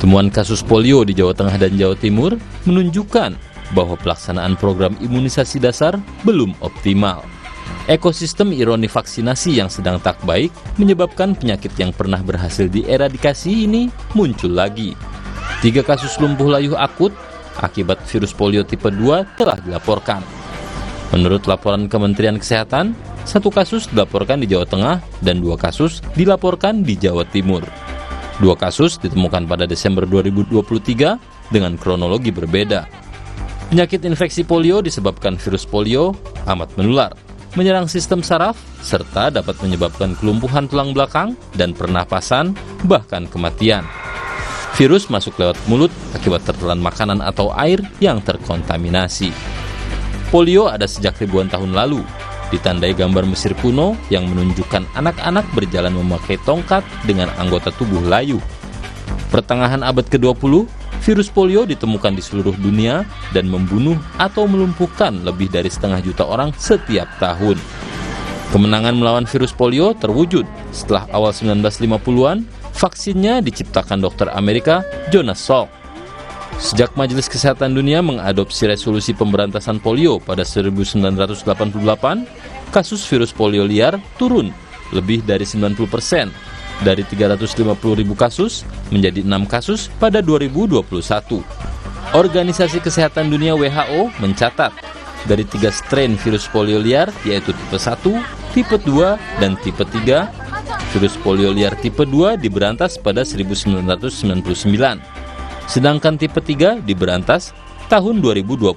Temuan kasus polio di Jawa Tengah dan Jawa Timur menunjukkan bahwa pelaksanaan program imunisasi dasar belum optimal. Ekosistem ironi vaksinasi yang sedang tak baik menyebabkan penyakit yang pernah berhasil dieradikasi ini muncul lagi. 3 kasus lumpuh layuh akut akibat virus polio tipe 2 telah dilaporkan. Menurut laporan Kementerian Kesehatan, 1 kasus dilaporkan di Jawa Tengah dan 2 kasus dilaporkan di Jawa Timur. 2 kasus ditemukan pada Desember 2023 dengan kronologi berbeda. Penyakit infeksi polio disebabkan virus polio amat menular, menyerang sistem saraf, serta dapat menyebabkan kelumpuhan tulang belakang dan pernapasan, bahkan kematian. Virus masuk lewat mulut akibat tertelan makanan atau air yang terkontaminasi. Polio ada sejak ribuan tahun lalu, ditandai gambar Mesir kuno yang menunjukkan anak-anak berjalan memakai tongkat dengan anggota tubuh layu. Pertengahan abad ke-20, virus polio ditemukan di seluruh dunia dan membunuh atau melumpuhkan lebih dari 1,5 juta orang setiap tahun. Kemenangan melawan virus polio terwujud setelah awal 1950-an, vaksinnya diciptakan dokter Amerika Jonas Salk. Sejak Majelis Kesehatan Dunia mengadopsi resolusi pemberantasan polio pada 1988, kasus virus polio liar turun lebih dari 90%, dari 350.000 kasus menjadi 6 kasus pada 2021. Organisasi Kesehatan Dunia WHO mencatat dari 3 strain virus polio liar, yaitu tipe 1, tipe 2, dan tipe 3, virus polio liar tipe 2 diberantas pada 1999. Sedangkan tipe 3 diberantas tahun 2020.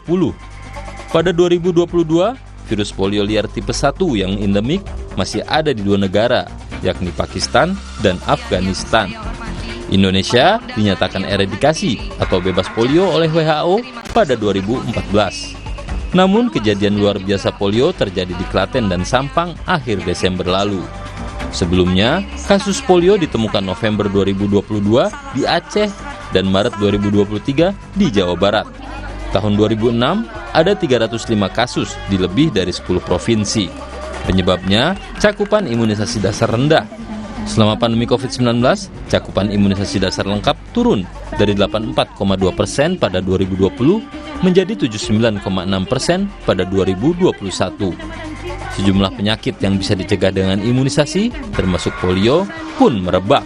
Pada 2022, virus polio liar tipe 1 yang endemik masih ada di 2 negara, yakni Pakistan dan Afghanistan. Indonesia dinyatakan eradikasi atau bebas polio oleh WHO pada 2014. Namun kejadian luar biasa polio terjadi di Klaten dan Sampang akhir Desember lalu. Sebelumnya, kasus polio ditemukan November 2022 di Aceh dan Maret 2023 di Jawa Barat. Tahun 2006 ada 305 kasus di lebih dari 10 provinsi. Penyebabnya cakupan imunisasi dasar rendah. Selama pandemi COVID-19, cakupan imunisasi dasar lengkap turun dari 84,2% pada 2020 menjadi 79,6% pada 2021. Sejumlah penyakit yang bisa dicegah dengan imunisasi, termasuk polio, pun merebak.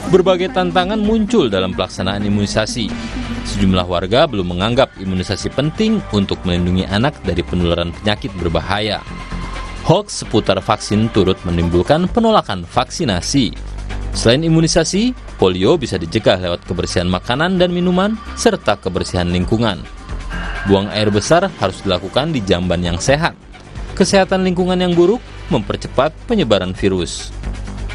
Berbagai tantangan muncul dalam pelaksanaan imunisasi. Sejumlah warga belum menganggap imunisasi penting untuk melindungi anak dari penularan penyakit berbahaya. Hoaks seputar vaksin turut menimbulkan penolakan vaksinasi. Selain imunisasi, polio bisa dicegah lewat kebersihan makanan dan minuman serta kebersihan lingkungan. Buang air besar harus dilakukan di jamban yang sehat. Kesehatan lingkungan yang buruk mempercepat penyebaran virus.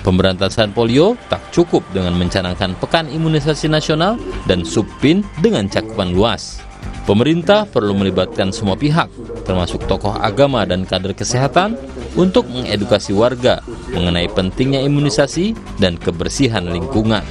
Pemberantasan polio tak cukup dengan mencanangkan Pekan Imunisasi Nasional dan Subpin dengan cakupan luas. Pemerintah perlu melibatkan semua pihak, termasuk tokoh agama dan kader kesehatan, untuk mengedukasi warga mengenai pentingnya imunisasi dan kebersihan lingkungan.